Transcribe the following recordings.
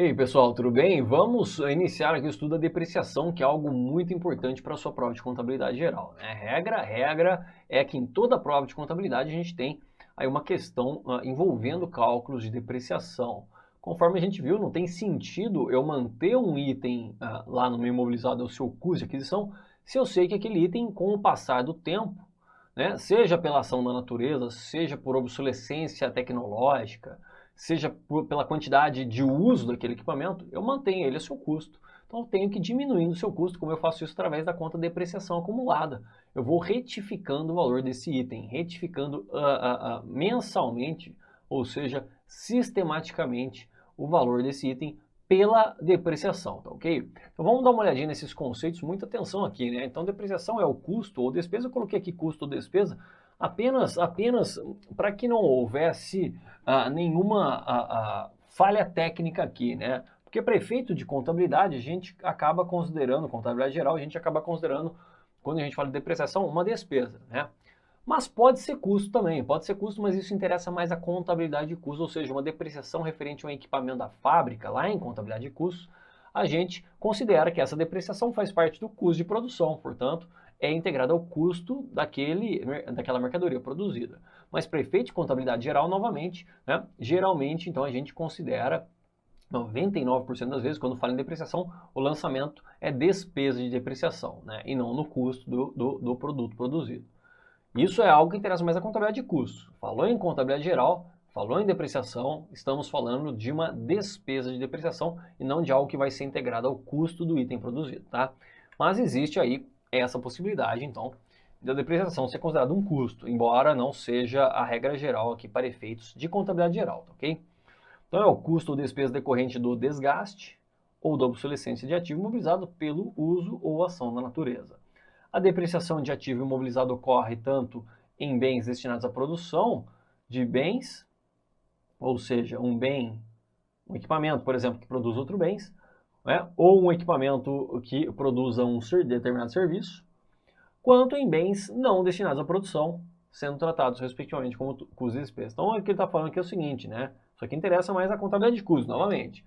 E aí, pessoal, tudo bem? Vamos iniciar aqui o estudo da depreciação, que é algo muito importante para a sua prova de contabilidade geral, né? Regra é que em toda prova de contabilidade a gente tem aí uma questão envolvendo cálculos de depreciação. Conforme a gente viu, não tem sentido eu manter um item lá no meu imobilizado, o seu custo de aquisição, se eu sei que aquele item, com o passar do tempo, né, seja pela ação da natureza, seja por obsolescência tecnológica, seja pela quantidade de uso daquele equipamento, eu mantenho ele a seu custo. Então eu tenho que ir diminuindo o seu custo, como eu faço isso através da conta de depreciação acumulada. Eu vou retificando o valor desse item, retificando mensalmente, ou seja, sistematicamente, o valor desse item pela depreciação, tá ok? Então vamos dar uma olhadinha nesses conceitos, muita atenção aqui, né? Então depreciação é o custo ou despesa, eu coloquei aqui custo ou despesa apenas para que não houvesse nenhuma falha técnica aqui, né? Porque para efeito de contabilidade, a gente acaba considerando, contabilidade geral, a gente acaba considerando, quando a gente fala de depreciação, uma despesa, né? Mas pode ser custo também, pode ser custo, mas isso interessa mais a contabilidade de custos, ou seja, uma depreciação referente a um equipamento da fábrica, lá em contabilidade de custos, a gente considera que essa depreciação faz parte do custo de produção, portanto, é integrada ao custo daquela mercadoria produzida. Mas para efeito de contabilidade geral, novamente, né, geralmente, então, a gente considera 99% das vezes, quando fala em depreciação, o lançamento é despesa de depreciação, né, e não no custo do produto produzido. Isso é algo que interessa mais a contabilidade de custos. Falou em contabilidade geral, falou em depreciação, estamos falando de uma despesa de depreciação e não de algo que vai ser integrado ao custo do item produzido, tá? Mas existe aí essa possibilidade, então, da depreciação ser considerada um custo, embora não seja a regra geral aqui para efeitos de contabilidade geral, tá ok? Então é o custo ou despesa decorrente do desgaste ou da obsolescência de ativo imobilizado pelo uso ou ação da natureza. A depreciação de ativo imobilizado ocorre tanto em bens destinados à produção de bens, ou seja, um equipamento, por exemplo, que produz outros bens, né? Ou um equipamento que produza um determinado serviço, quanto em bens não destinados à produção, sendo tratados respectivamente como custos e despesas. Então, o que ele está falando aqui é o seguinte, né? Isso aqui interessa mais a contabilidade de custos, novamente.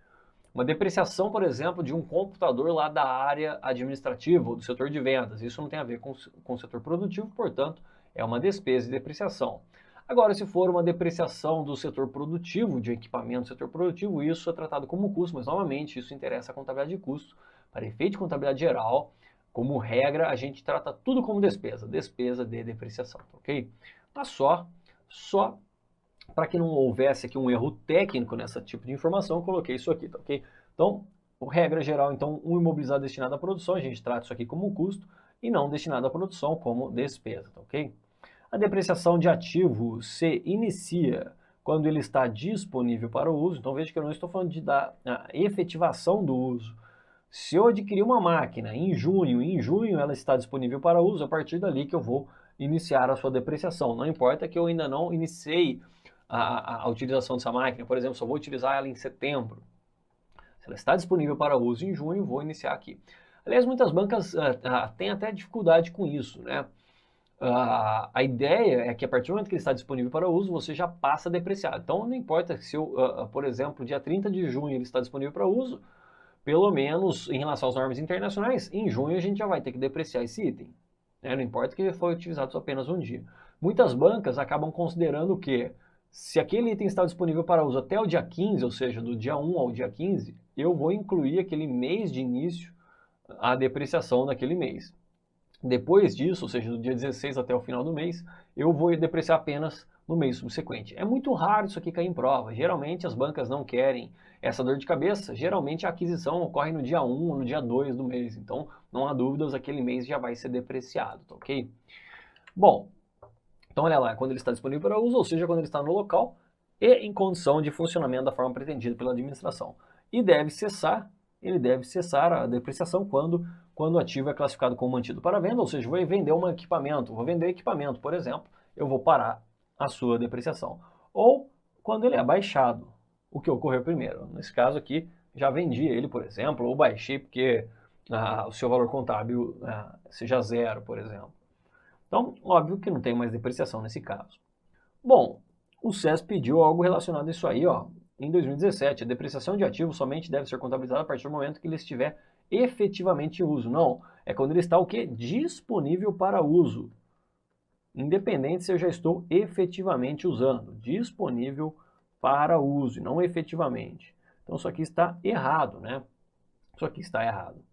Uma depreciação, por exemplo, de um computador lá da área administrativa ou do setor de vendas. Isso não tem a ver com o setor produtivo, portanto, é uma despesa de depreciação. Agora, se for uma depreciação do setor produtivo, de equipamento do setor produtivo, isso é tratado como custo, mas novamente isso interessa a contabilidade de custo. Para efeito de contabilidade geral, como regra, a gente trata tudo como despesa, despesa de depreciação, ok? Mas só para que não houvesse aqui um erro técnico nessa tipo de informação, eu coloquei isso aqui, tá ok? Então, regra geral, então, um imobilizado destinado à produção, a gente trata isso aqui como custo e não destinado à produção como despesa, tá ok? A depreciação de ativo se inicia quando ele está disponível para o uso, então veja que eu não estou falando da efetivação do uso. Se eu adquirir uma máquina em junho ela está disponível para uso, a partir dali que eu vou iniciar a sua depreciação. Não importa que eu ainda não iniciei a utilização dessa máquina, por exemplo, só vou utilizar ela em setembro. Se ela está disponível para uso em junho, vou iniciar aqui. Aliás, muitas bancas têm até dificuldade com isso, né? A ideia é que a partir do momento que ele está disponível para uso, você já passa a depreciar. Então, não importa se eu, por exemplo, dia 30 de junho ele está disponível para uso, pelo menos em relação às normas internacionais, em junho a gente já vai ter que depreciar esse item. Né? Não importa que ele foi utilizado só apenas um dia. Muitas bancas acabam considerando que, se aquele item está disponível para uso até o dia 15, ou seja, do dia 1 ao dia 15, eu vou incluir aquele mês de início a depreciação daquele mês. Depois disso, ou seja, do dia 16 até o final do mês, eu vou depreciar apenas no mês subsequente. É muito raro isso aqui cair em prova. Geralmente as bancas não querem essa dor de cabeça. Geralmente a aquisição ocorre no dia 1 ou no dia 2 do mês. Então, não há dúvidas, aquele mês já vai ser depreciado, tá ok? Bom, então olha lá, quando ele está disponível para uso, ou seja, quando ele está no local e em condição de funcionamento da forma pretendida pela administração. E ele deve cessar a depreciação quando o ativo é classificado como mantido para venda, ou seja, vou vender equipamento, por exemplo, eu vou parar a sua depreciação. Ou quando ele é baixado, o que ocorreu primeiro. Nesse caso aqui, já vendi ele, por exemplo, ou baixei porque o seu valor contábil seja zero, por exemplo. Então, óbvio que não tem mais depreciação nesse caso. Bom, o SES pediu algo relacionado a isso aí, ó. em 2017. A depreciação de ativo somente deve ser contabilizada a partir do momento que ele estiver efetivamente em uso. Não, é quando ele está o quê? Disponível para uso. Independente se eu já estou efetivamente usando. Disponível para uso, e não efetivamente. Então isso aqui está errado, né? Isso aqui está errado.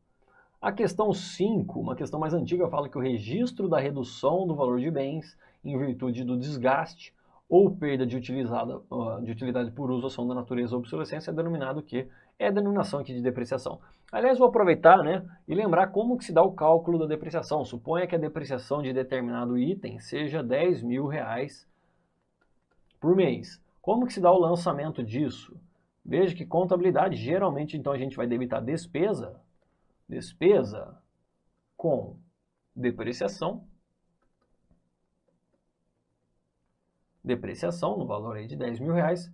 A questão 5, uma questão mais antiga, fala que o registro da redução do valor de bens em virtude do desgaste ou perda de utilidade por uso, ação da natureza ou obsolescência é denominado que é a denominação aqui de depreciação. Aliás, vou aproveitar, né, e lembrar como que se dá o cálculo da depreciação. Suponha que a depreciação de determinado item seja R$10.000 por mês. Como que se dá o lançamento disso? Veja que contabilidade, geralmente, então a gente vai debitar despesa com depreciação no valor aí de R$10.000,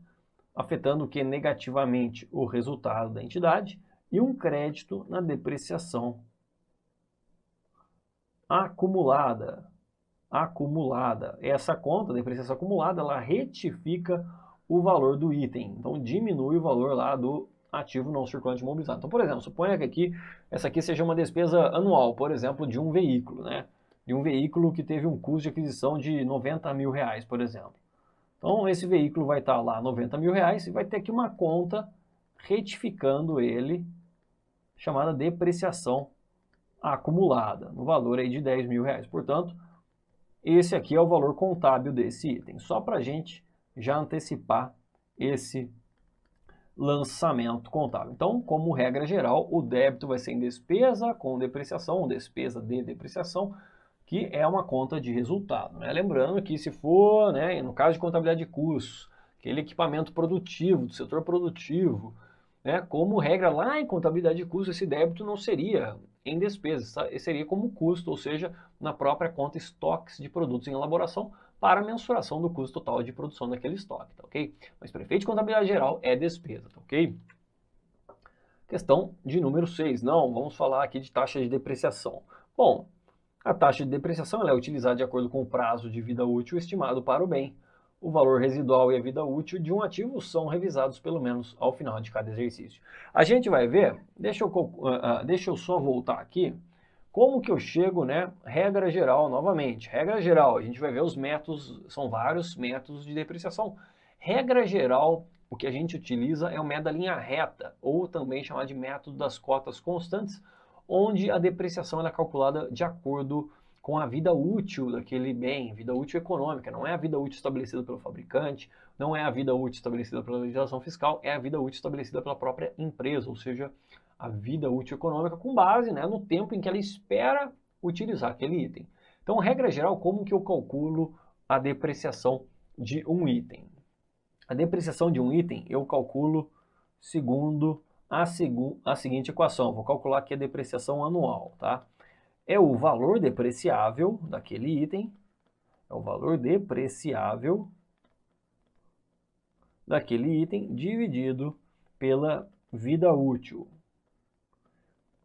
afetando o que negativamente o resultado da entidade, e um crédito na depreciação acumulada. Essa conta, depreciação acumulada, ela retifica o valor do item, então diminui o valor lá do ativo não circulante imobilizado. Então, por exemplo, suponha que aqui, essa aqui seja uma despesa anual, por exemplo, de um veículo, né? De um veículo que teve um custo de aquisição de R$90.000, por exemplo. Então, esse veículo vai estar lá R$90.000 e vai ter aqui uma conta retificando ele, chamada depreciação acumulada, no valor aí de R$10.000. Portanto, esse aqui é o valor contábil desse item, só para a gente já antecipar esse lançamento contábil. Então, como regra geral, o débito vai ser em despesa com depreciação, despesa de depreciação, que é uma conta de resultado, né? Lembrando que se for, né, no caso de contabilidade de custos, aquele equipamento produtivo, do setor produtivo, né, como regra lá em contabilidade de custos, esse débito não seria em despesa, seria como custo, ou seja, na própria conta estoques de produtos em elaboração, para a mensuração do custo total de produção daquele estoque, tá ok? Mas para efeito de contabilidade geral é despesa, tá ok? Questão de número 6. Não, vamos falar aqui de taxa de depreciação. Bom, a taxa de depreciação ela é utilizada de acordo com o prazo de vida útil estimado para o bem. O valor residual e a vida útil de um ativo são revisados pelo menos ao final de cada exercício. A gente vai ver, deixa eu só voltar aqui, como que eu chego, né? Regra geral, novamente. Regra geral, a gente vai ver os métodos, são vários métodos de depreciação. Regra geral, o que a gente utiliza é o método da linha reta, ou também chamado de método das cotas constantes, onde a depreciação é calculada de acordo com a vida útil daquele bem, vida útil econômica. Não é a vida útil estabelecida pelo fabricante, não é a vida útil estabelecida pela legislação fiscal, é a vida útil estabelecida pela própria empresa, ou seja, a vida útil econômica com base, né, no tempo em que ela espera utilizar aquele item. Então, regra geral, como que eu calculo a depreciação de um item? A depreciação de um item eu calculo segundo a seguinte equação. Vou calcular aqui a depreciação anual, tá? É o valor depreciável daquele item, dividido pela vida útil.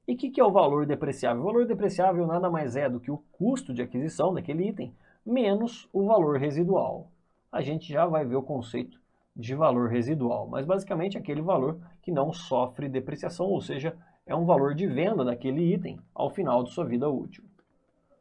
E o que é o valor depreciável? O valor depreciável nada mais é do que o custo de aquisição daquele item menos o valor residual. A gente já vai ver o conceito de valor residual, mas basicamente é aquele valor que não sofre depreciação, ou seja, é um valor de venda daquele item ao final de sua vida útil,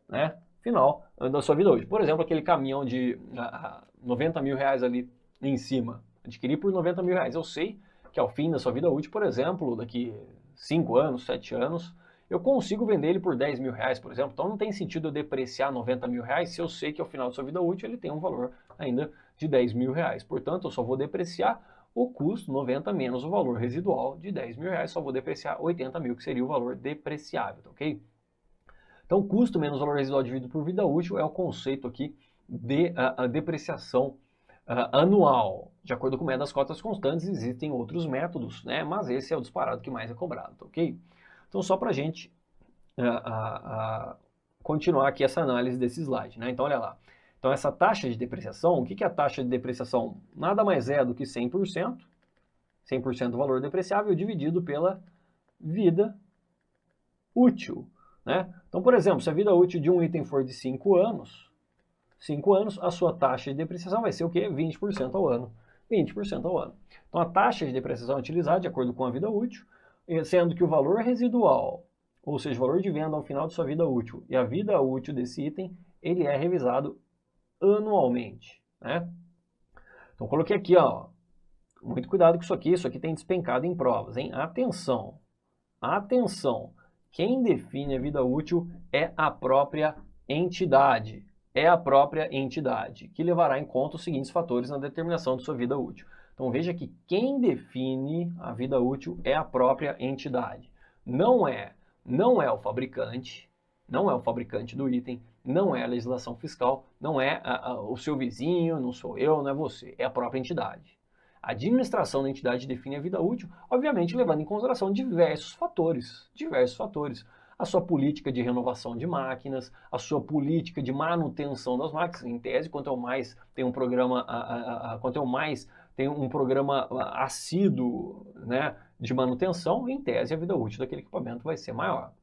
né? Final da sua vida útil. Por exemplo, aquele caminhão de R$90.000 ali em cima, adquiri por R$90.000. Eu sei que ao fim da sua vida útil, por exemplo, daqui 5 anos, 7 anos, eu consigo vender ele por R$10.000, por exemplo. Então não tem sentido eu depreciar R$90.000 se eu sei que ao final da sua vida útil ele tem um valor ainda de R$10.000. Portanto, eu só vou depreciar o custo 90 menos o valor residual de R$10.000, só vou depreciar 80.000, que seria o valor depreciável, tá ok? Então, custo menos valor residual dividido por vida útil é o conceito aqui de depreciação anual. De acordo com o método das cotas constantes, existem outros métodos, né? Mas esse é o disparado que mais é cobrado, tá ok? Então, só para a gente continuar aqui essa análise desse slide, né? Então, olha lá. Então, essa taxa de depreciação, o que é a taxa de depreciação? Nada mais é do que 100% do valor depreciável dividido pela vida útil, né? Então, por exemplo, se a vida útil de um item for de 5 anos, a sua taxa de depreciação vai ser o quê? 20% ao ano. 20% ao ano. Então a taxa de depreciação é utilizada de acordo com a vida útil, sendo que o valor residual, ou seja, o valor de venda ao final de sua vida útil e a vida útil desse item, ele é revisado anualmente, né? Então coloquei aqui, ó, muito cuidado com isso aqui tem despencado em provas, hein? Atenção, atenção, quem define a vida útil é a própria entidade. É a própria entidade, que levará em conta os seguintes fatores na determinação de sua vida útil. Então veja que quem define a vida útil é a própria entidade. Não é o fabricante, não é o fabricante do item, não é a legislação fiscal, não é o seu vizinho, não sou eu, não é você, é a própria entidade. A administração da entidade define a vida útil, obviamente levando em consideração diversos fatores. A sua política de renovação de máquinas, a sua política de manutenção das máquinas. Em tese, quanto mais tem um programa, assíduo, né, de manutenção, em tese a vida útil daquele equipamento vai ser maior.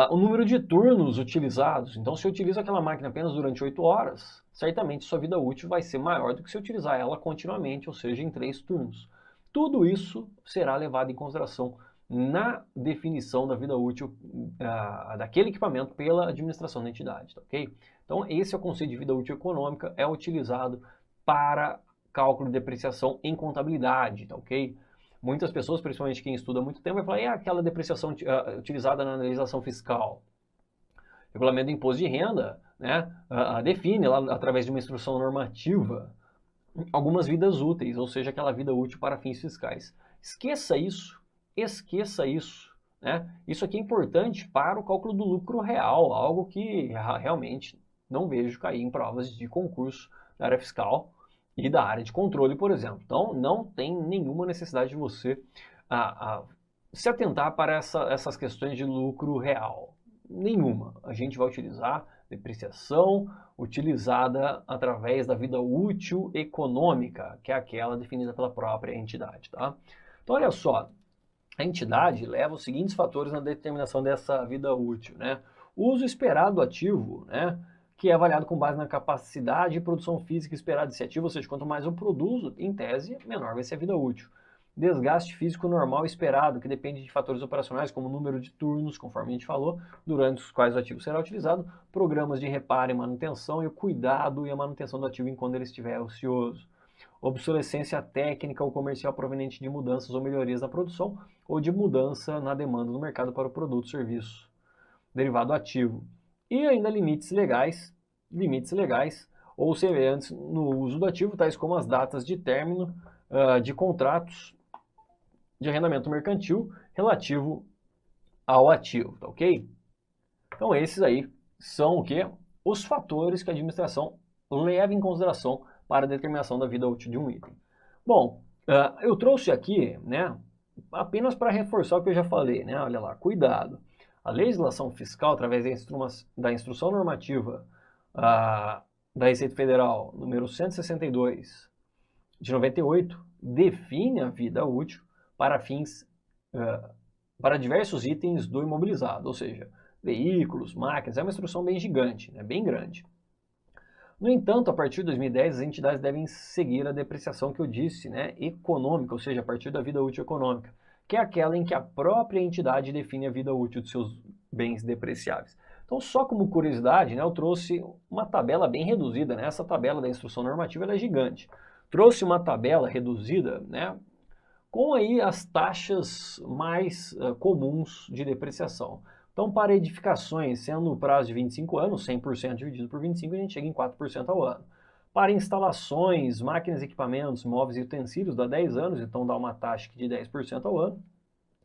O número de turnos utilizados. Então, se eu utilizo aquela máquina apenas durante 8 horas, certamente sua vida útil vai ser maior do que se eu utilizar ela continuamente, ou seja, em 3 turnos. Tudo isso será levado em consideração na definição da vida útil daquele equipamento pela administração da entidade, tá ok? Então, esse é o conceito de vida útil econômica, é utilizado para cálculo de depreciação em contabilidade, tá ok? Muitas pessoas, principalmente quem estuda há muito tempo, vai falar, é aquela depreciação utilizada na legislação fiscal. O regulamento do imposto de renda, né, define lá através de uma instrução normativa algumas vidas úteis, ou seja, aquela vida útil para fins fiscais. Esqueça isso, né? Isso aqui é importante para o cálculo do lucro real, algo que realmente não vejo cair em provas de concurso da área fiscal e da área de controle, por exemplo. Então, não tem nenhuma necessidade de você se atentar para essas questões de lucro real. Nenhuma. A gente vai utilizar depreciação utilizada através da vida útil econômica, que é aquela definida pela própria entidade, tá? Então, olha só, a entidade leva os seguintes fatores na determinação dessa vida útil, né? O uso esperado do ativo, né? Que é avaliado com base na capacidade de produção física esperada desse ativo, ou seja, quanto mais eu produzo, em tese, menor vai ser a vida útil. Desgaste físico normal esperado, que depende de fatores operacionais, como o número de turnos, conforme a gente falou, durante os quais o ativo será utilizado, programas de reparo e manutenção e o cuidado e a manutenção do ativo enquanto ele estiver ocioso. Obsolescência técnica ou comercial proveniente de mudanças ou melhorias na produção ou de mudança na demanda do mercado para o produto ou serviço derivado ativo. E ainda limites legais ou semelhantes no uso do ativo, tais como as datas de término de contratos de arrendamento mercantil relativo ao ativo, tá ok? Então esses aí são o quê? Os fatores que a administração leva em consideração para a determinação da vida útil de um item. Bom, eu trouxe aqui, né, apenas para reforçar o que eu já falei, né? Olha lá, cuidado. A legislação fiscal, através da instrução normativa da Receita Federal, número 162 de 98, define a vida útil para fins, para diversos itens do imobilizado, ou seja, veículos, máquinas, é uma instrução bem gigante, né, bem grande. No entanto, a partir de 2010, as entidades devem seguir a depreciação que eu disse, né, econômica, ou seja, a partir da vida útil econômica, que é aquela em que a própria entidade define a vida útil de seus bens depreciáveis. Então, só como curiosidade, né, eu trouxe uma tabela bem reduzida, né, essa tabela da instrução normativa ela é gigante. Trouxe uma tabela reduzida, né, com aí as taxas mais comuns de depreciação. Então, para edificações, sendo o prazo de 25 anos, 100% dividido por 25, a gente chega em 4% ao ano. Para instalações, máquinas, equipamentos, móveis e utensílios, dá 10 anos, então dá uma taxa de 10% ao ano.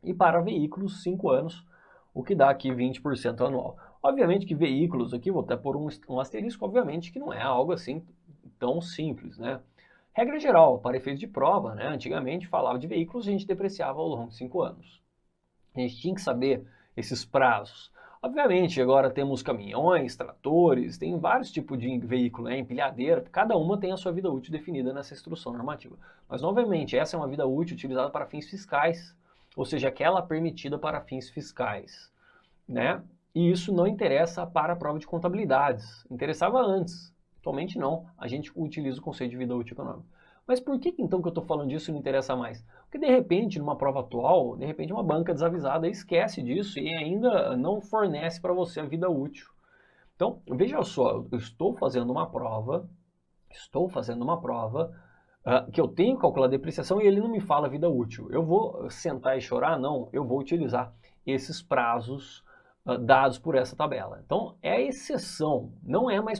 E para veículos, 5 anos, o que dá aqui 20% anual. Obviamente que veículos, aqui vou até pôr um asterisco, obviamente que não é algo assim tão simples, né? Regra geral, para efeitos de prova, né? Antigamente falava de veículos, a gente depreciava ao longo de 5 anos. A gente tinha que saber esses prazos. Obviamente, agora temos caminhões, tratores, tem vários tipos de veículo, né? Empilhadeira, cada uma tem a sua vida útil definida nessa instrução normativa. Mas, novamente, essa é uma vida útil utilizada para fins fiscais, ou seja, aquela permitida para fins fiscais, né? E isso não interessa para a prova de contabilidades, interessava antes, atualmente não, a gente utiliza o conceito de vida útil econômica. Mas por que então que eu estou falando disso não interessa mais? Porque de repente, numa prova atual, de repente uma banca desavisada esquece disso e ainda não fornece para você a vida útil. Então, veja só, eu estou fazendo uma prova que eu tenho que calcular a depreciação e ele não me fala vida útil. Eu vou sentar e chorar? Não, eu vou utilizar esses prazos dados por essa tabela. Então, é exceção, não é mais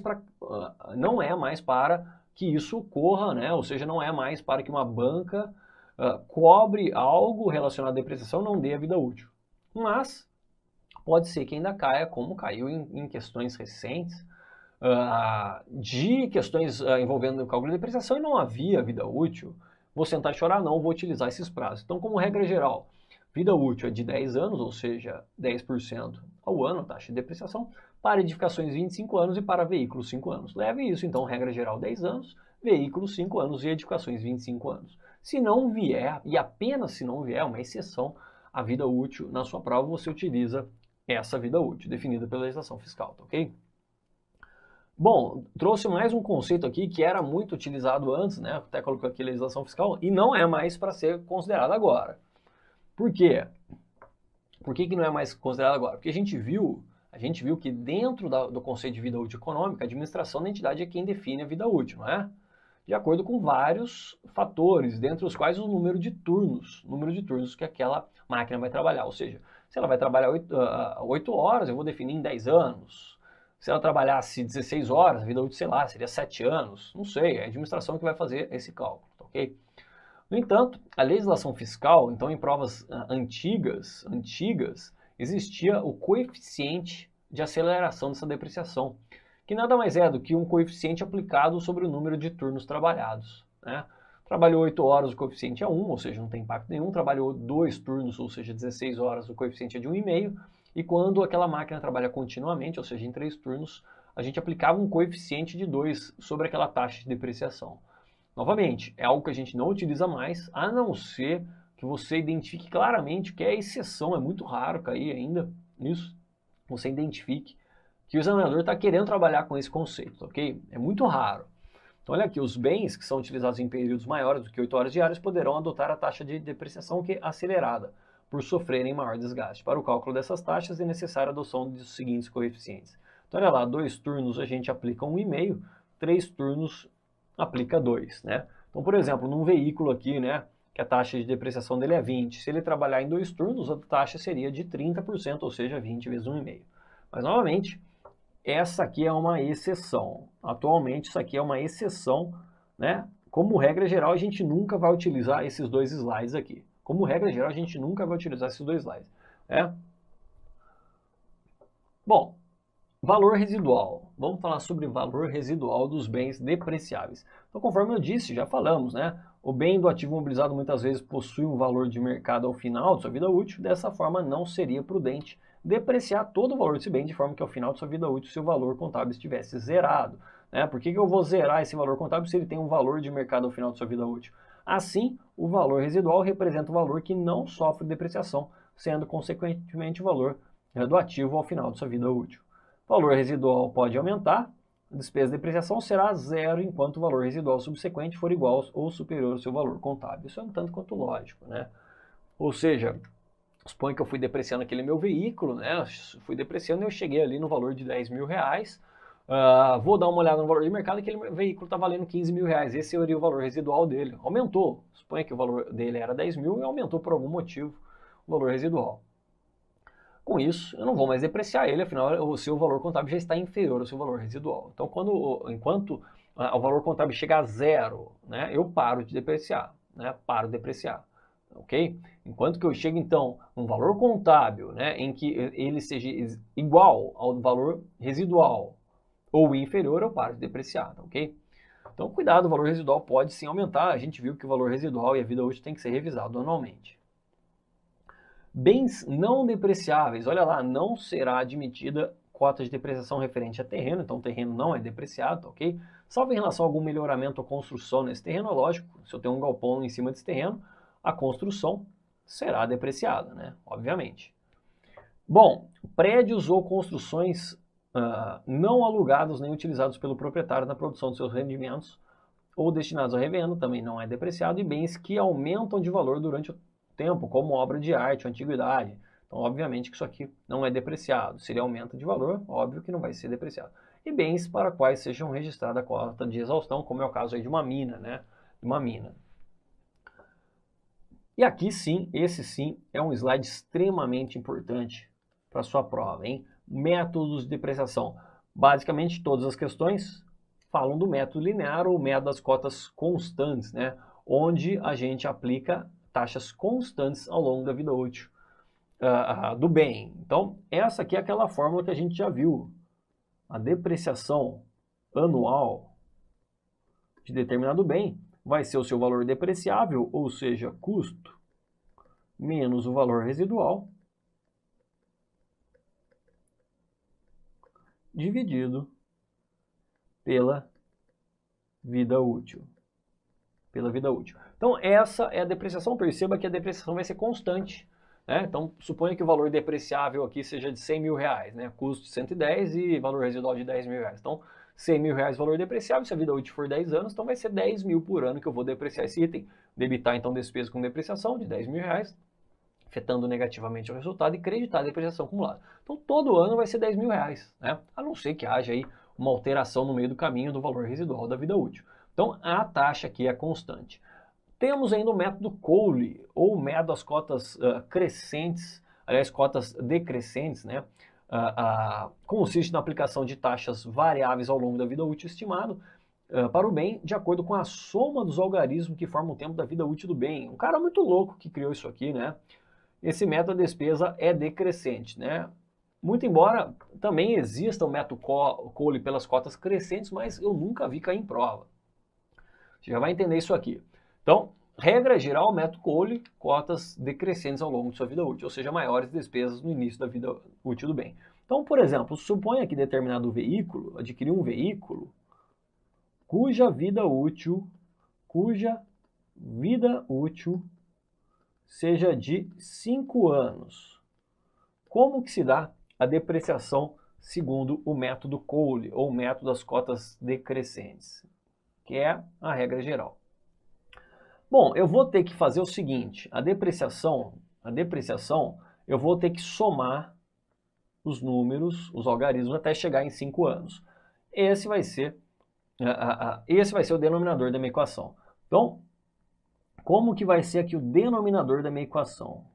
para que isso ocorra, né? Ou seja, não é mais para que uma banca cobre algo relacionado à depreciação e não dê a vida útil. Mas pode ser que ainda caia, como caiu em questões recentes, de questões envolvendo o cálculo de depreciação e não havia vida útil. Vou sentar e chorar? Não, vou utilizar esses prazos. Então, como regra geral, vida útil é de 10 anos, ou seja, 10% ao ano, taxa de depreciação, para edificações 25 anos e para veículos 5 anos. Leve isso, então, regra geral 10 anos, veículos 5 anos e edificações 25 anos. Se não vier, e apenas se não vier, uma exceção, a vida útil na sua prova, você utiliza essa vida útil, definida pela legislação fiscal, tá ok? Bom, trouxe mais um conceito aqui que era muito utilizado antes, né? Até colocou aqui legislação fiscal, e não é mais para ser considerado agora. Por quê? Por que não é mais considerado agora? Porque a gente viu que dentro do conceito de vida útil econômica, a administração da entidade é quem define a vida útil, não é? De acordo com vários fatores, dentre os quais o número de turnos que aquela máquina vai trabalhar. Ou seja, se ela vai trabalhar 8 horas, eu vou definir em 10 anos. Se ela trabalhasse 16 horas, a vida útil, sei lá, seria 7 anos. Não sei, é a administração que vai fazer esse cálculo, ok? No entanto, a legislação fiscal, então em provas antigas, existia o coeficiente de aceleração dessa depreciação, que nada mais é do que um coeficiente aplicado sobre o número de turnos trabalhados, né? Trabalhou 8 horas, o coeficiente é 1, ou seja, não tem impacto nenhum. Trabalhou 2 turnos, ou seja, 16 horas, o coeficiente é de 1,5. E quando aquela máquina trabalha continuamente, ou seja, em 3 turnos, a gente aplicava um coeficiente de 2 sobre aquela taxa de depreciação. Novamente, é algo que a gente não utiliza mais, a não ser que você identifique claramente que é exceção, é muito raro cair ainda nisso, você identifique que o examinador está querendo trabalhar com esse conceito, ok? É muito raro. Então, olha aqui, os bens que são utilizados em períodos maiores do que 8 horas diárias poderão adotar a taxa de depreciação que é acelerada, por sofrerem maior desgaste. Para o cálculo dessas taxas é necessária a adoção dos seguintes coeficientes. Então, olha lá, 2 turnos a gente aplica 1,5, 3 turnos aplica 2, né? Então, por exemplo, num veículo aqui, né, que a taxa de depreciação dele é 20, se ele trabalhar em 2 turnos, a taxa seria de 30%, ou seja, 20 vezes 1,5. Mas, novamente, essa aqui é uma exceção. Atualmente, isso aqui é uma exceção, né? Como regra geral, a gente nunca vai utilizar esses dois slides aqui. Como regra geral, a gente nunca vai utilizar esses dois slides, né? Bom, valor residual. Vamos falar sobre valor residual dos bens depreciáveis. Então, conforme eu disse, já falamos, né? O bem do ativo mobilizado muitas vezes possui um valor de mercado ao final de sua vida útil. Dessa forma, não seria prudente depreciar todo o valor desse bem de forma que ao final de sua vida útil seu valor contábil estivesse zerado, né? Por que eu vou zerar esse valor contábil se ele tem um valor de mercado ao final de sua vida útil? Assim, o valor residual representa o valor que não sofre depreciação, sendo consequentemente o valor do ativo ao final de sua vida útil. O valor residual pode aumentar, a despesa de depreciação será zero enquanto o valor residual subsequente for igual ou superior ao seu valor contábil. Isso é um tanto quanto lógico, né? Ou seja, suponha que eu fui depreciando aquele meu veículo, né? Fui depreciando e eu cheguei ali no valor de 10 mil reais. Vou dar uma olhada no valor de mercado, aquele veículo está valendo 15 mil reais. Esse seria o valor residual dele. Aumentou. Suponha que o valor dele era 10 mil e aumentou por algum motivo o valor residual. Com isso, eu não vou mais depreciar ele, afinal o seu valor contábil já está inferior ao seu valor residual. Então, enquanto o valor contábil chega a zero, né, eu paro de depreciar, né, paro de depreciar, ok? Enquanto que eu chego, então, um valor contábil, né, em que ele seja igual ao valor residual ou inferior, eu paro de depreciar, ok? Então, cuidado, o valor residual pode sim aumentar, a gente viu que o valor residual e a vida útil tem que ser revisado anualmente. Bens não depreciáveis, olha lá, não será admitida cota de depreciação referente a terreno, então o terreno não é depreciado, ok? Salvo em relação a algum melhoramento ou construção nesse terreno, lógico, se eu tenho um galpão em cima desse terreno, a construção será depreciada, né? Obviamente. Bom, prédios ou construções não alugados nem utilizados pelo proprietário na produção de seus rendimentos ou destinados à revenda também não é depreciado, e bens que aumentam de valor durante o tempo, como obra de arte ou antiguidade. Então, obviamente que isso aqui não é depreciado. Se ele aumenta de valor, óbvio que não vai ser depreciado. E bens para quais sejam registrada a cota de exaustão, como é o caso aí de uma mina, né? Uma mina. E aqui sim, esse sim é um slide extremamente importante para a sua prova, hein? Métodos de depreciação. Basicamente, todas as questões falam do método linear ou método das cotas constantes, né? Onde a gente aplica taxas constantes ao longo da vida útil do bem. Então, essa aqui é aquela fórmula que a gente já viu. A depreciação anual de determinado bem vai ser o seu valor depreciável, ou seja, custo, menos o valor residual, dividido pela vida útil. Pela vida útil. Então, essa é a depreciação. Perceba que a depreciação vai ser constante. Né? Então, suponha que o valor depreciável aqui seja de 100 mil reais, né? Custo de 110 e valor residual de 10 mil reais. Então, 100 mil reais valor depreciável, se a vida útil for 10 anos, então vai ser 10 mil por ano que eu vou depreciar esse item. Debitar, então, despesa com depreciação de 10 mil reais, afetando negativamente o resultado, e creditar a depreciação acumulada. Então, todo ano vai ser 10 mil reais, né? A não ser que haja aí uma alteração no meio do caminho do valor residual da vida útil. Então, a taxa aqui é constante. Temos ainda o método Cole, ou método das cotas crescentes, aliás, cotas decrescentes, né? Consiste na aplicação de taxas variáveis ao longo da vida útil estimado para o bem, de acordo com a soma dos algarismos que formam o tempo da vida útil do bem. Um cara muito louco que criou isso aqui, né? Esse método de despesa é decrescente, né? Muito embora também exista o método Cole pelas cotas crescentes, mas eu nunca vi cair em prova. Você já vai entender isso aqui. Então, regra geral, método Cole, cotas decrescentes ao longo de sua vida útil, ou seja, maiores despesas no início da vida útil do bem. Então, por exemplo, suponha que determinado veículo, adquirir um veículo cuja vida útil seja de 5 anos. Como que se dá a depreciação segundo o método Cole, ou método das cotas decrescentes, que é a regra geral? Bom, eu vou ter que fazer o seguinte, a depreciação, eu vou ter que somar os números, os algarismos, até chegar em 5 anos. Esse vai ser o denominador da minha equação. Então, como que vai ser aqui o denominador da minha equação?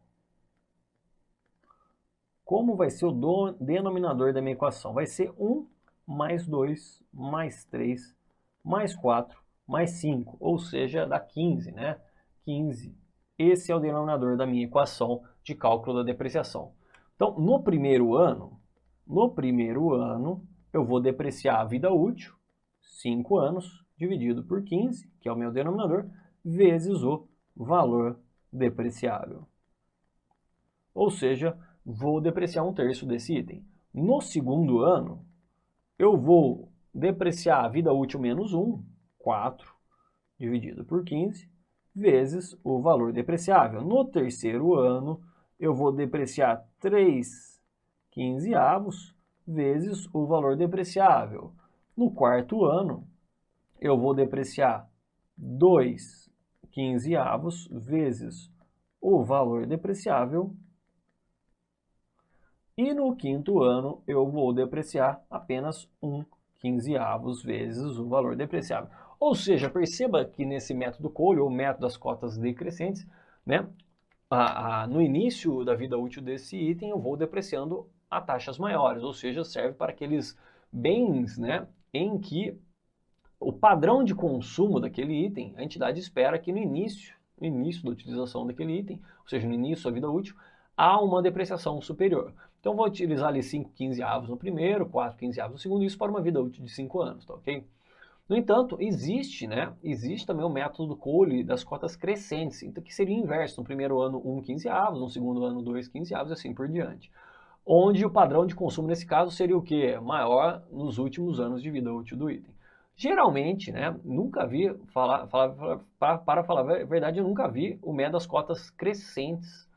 Como vai ser o denominador da minha equação? Vai ser 1 mais 2 mais 3 mais 4 mais 5, ou seja, dá 15, né? 15. Esse é o denominador da minha equação de cálculo da depreciação. Então, no primeiro ano, eu vou depreciar a vida útil, 5 anos, dividido por 15, que é o meu denominador, vezes o valor depreciável. Ou seja, vou depreciar 1/3 desse item. No segundo ano, eu vou depreciar a vida útil menos 1, 4, dividido por 15, vezes o valor depreciável. No terceiro ano, eu vou depreciar 3/15, vezes o valor depreciável. No quarto ano, eu vou depreciar 2/15, vezes o valor depreciável. E no quinto ano, eu vou depreciar apenas 1/15 vezes o valor depreciável. Ou seja, perceba que nesse método Cole, ou método das cotas decrescentes, né, no início da vida útil desse item, eu vou depreciando a taxas maiores, ou seja, serve para aqueles bens, né, em que o padrão de consumo daquele item, a entidade espera que no início da utilização daquele item, ou seja, no início da vida útil, há uma depreciação superior. Então, vou utilizar ali 5/15 no primeiro, 4/15 no segundo, isso para uma vida útil de 5 anos, tá ok? No entanto, existe também o método Cole das cotas crescentes, então, que seria o inverso, no primeiro ano 1/15, no segundo ano 2/15 e assim por diante. Onde o padrão de consumo nesse caso seria o quê? Maior nos últimos anos de vida útil do item. Geralmente, né, nunca vi, para falar a verdade, eu nunca vi o método das cotas crescentes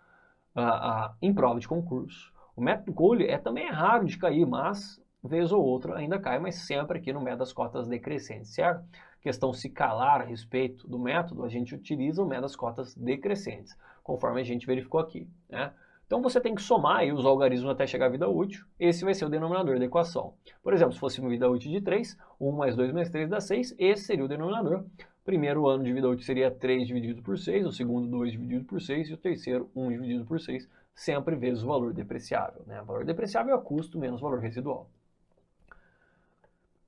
em prova de concurso. O método Cole também é raro de cair, mas vez ou outra ainda cai, mas sempre aqui no método das cotas decrescentes, certo? questão se calar a respeito do método, a gente utiliza o método das cotas decrescentes, conforme a gente verificou aqui, né? Então você tem que somar aí os algarismos até chegar à vida útil, esse vai ser o denominador da equação. Por exemplo, se fosse uma vida útil de 3, 1 mais 2 mais 3 dá 6, esse seria o denominador. Primeiro ano de vida útil seria 3 dividido por 6, o segundo 2 dividido por 6 e o terceiro 1 dividido por 6, sempre vezes o valor depreciável, né? O valor depreciável é o custo menos o valor residual.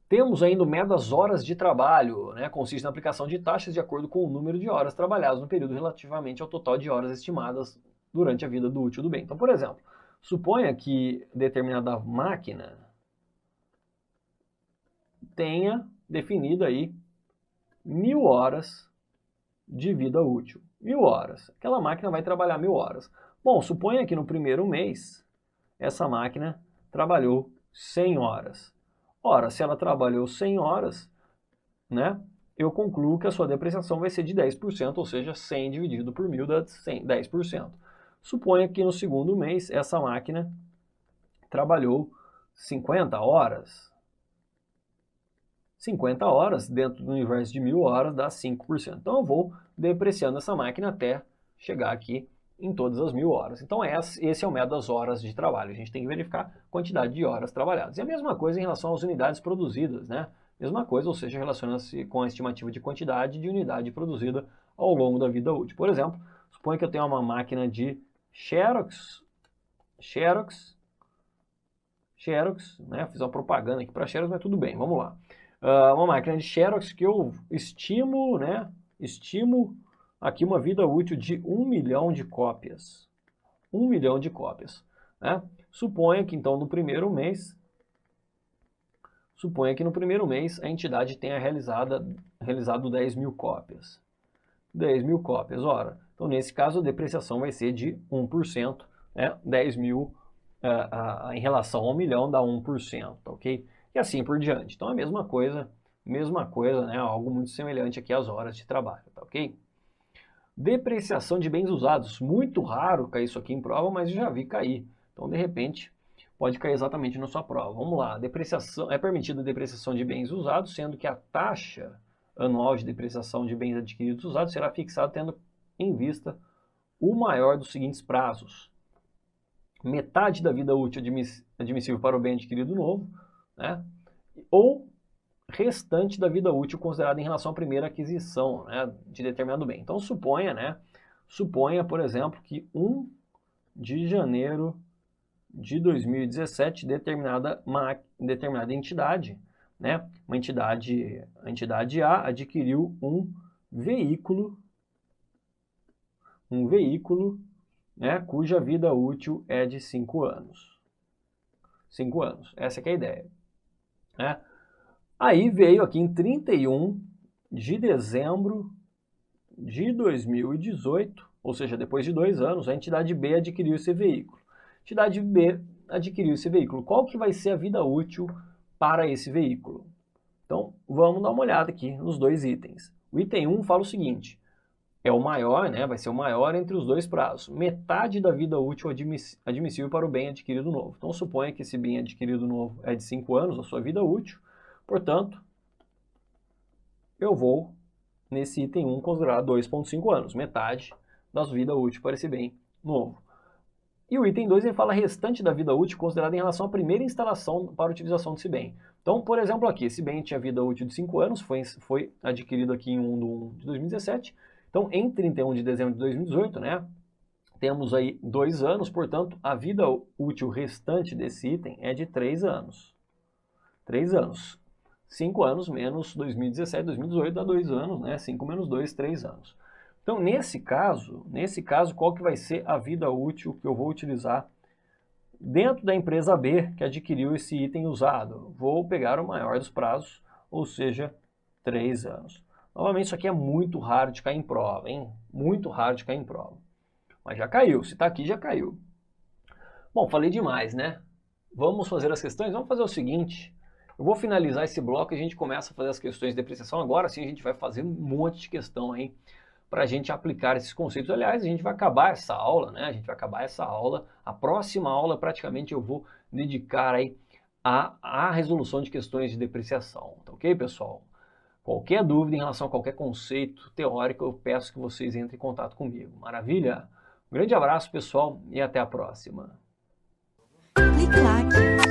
Temos ainda o método das horas de trabalho, né? Consiste na aplicação de taxas de acordo com o número de horas trabalhadas no período relativamente ao total de horas estimadas durante a vida útil do bem. Então, por exemplo, suponha que determinada máquina tenha definido aí 1000 horas de vida útil. 1000 horas. Aquela máquina vai trabalhar 1000 horas. Bom, suponha que no primeiro mês essa máquina trabalhou 100 horas. Ora, se ela trabalhou 100 horas, né, eu concluo que a sua depreciação vai ser de 10%, ou seja, 100 dividido por 1000 dá 10%. Suponha que no segundo mês essa máquina trabalhou 50 horas. 50 horas dentro do universo de 1000 horas dá 5%. Então eu vou depreciando essa máquina até chegar aqui em todas as 1000 horas. Então esse é o método das horas de trabalho. A gente tem que verificar a quantidade de horas trabalhadas. E a mesma coisa em relação às unidades produzidas, né? Mesma coisa, ou seja, relaciona-se com a estimativa de quantidade de unidade produzida ao longo da vida útil. Por exemplo, suponha que eu tenho uma máquina de Xerox, né? Fiz uma propaganda aqui para Xerox, mas tudo bem, vamos lá. Uma máquina de Xerox que eu estimo, né? Estimo aqui uma vida útil de 1 milhão de cópias. 1 milhão de cópias, né? Suponha que então no primeiro mês, a entidade tenha realizado 10.000 cópias. 10.000 cópias, ora, então nesse caso a depreciação vai ser de 1%, né? 10.000 em relação ao 1 milhão dá 1%, ok? E assim por diante. Então a mesma coisa, né? Algo muito semelhante aqui às horas de trabalho, tá ok? Depreciação de bens usados. Muito raro cair isso aqui em prova, mas eu já vi cair. Então, de repente, pode cair exatamente na sua prova. Vamos lá. Depreciação, é permitida a depreciação de bens usados, sendo que a taxa anual de depreciação de bens adquiridos usados será fixada tendo em vista o maior dos seguintes prazos. Metade da vida útil admissível para o bem adquirido novo, né? Ou restante da vida útil considerada em relação à primeira aquisição, né, de determinado bem. Então suponha, por exemplo, que 1 de janeiro de 2017 determinada entidade, né, a entidade A adquiriu um veículo, né, cuja vida útil é de 5 anos. 5 anos, essa que é a ideia, né? Aí veio aqui em 31 de dezembro de 2018, ou seja, depois de 2 anos, a entidade B adquiriu esse veículo. A entidade B adquiriu esse veículo. Qual que vai ser a vida útil para esse veículo? Então, vamos dar uma olhada aqui nos dois itens. O item 1 fala o seguinte, é o maior, né? Vai ser o maior entre os dois prazos. Metade da vida útil admissível para o bem adquirido novo. Então, suponha que esse bem adquirido novo é de 5 anos, a sua vida útil. Portanto, eu vou, nesse item 1, considerar 2,5 anos, metade da vida útil para esse bem novo. E o item 2 ele fala restante da vida útil considerada em relação à primeira instalação para a utilização desse bem. Então, por exemplo, aqui, esse bem tinha vida útil de 5 anos, foi adquirido aqui em 1 de 1 de 2017. Então, em 31 de dezembro de 2018, né, temos aí 2 anos, portanto, a vida útil restante desse item é de 3 anos. 3 anos. 5 anos menos 2017, 2018 dá 2 anos, né? 5 menos 2, 3 anos. Então, nesse caso, qual que vai ser a vida útil que eu vou utilizar dentro da empresa B que adquiriu esse item usado? Vou pegar o maior dos prazos, ou seja, 3 anos. Novamente, isso aqui é muito raro de cair em prova, hein? Muito raro de cair em prova. Mas já caiu, se está aqui, já caiu. Bom, falei demais, né? Vamos fazer as questões? Vamos fazer o seguinte... Eu vou finalizar esse bloco e a gente começa a fazer as questões de depreciação. Agora sim a gente vai fazer um monte de questão aí para a gente aplicar esses conceitos. Aliás, a gente vai acabar essa aula, né? A próxima aula praticamente eu vou dedicar aí à resolução de questões de depreciação. Tá ok, pessoal? Qualquer dúvida em relação a qualquer conceito teórico, eu peço que vocês entrem em contato comigo. Maravilha? Um grande abraço, pessoal, e até a próxima. Clique lá.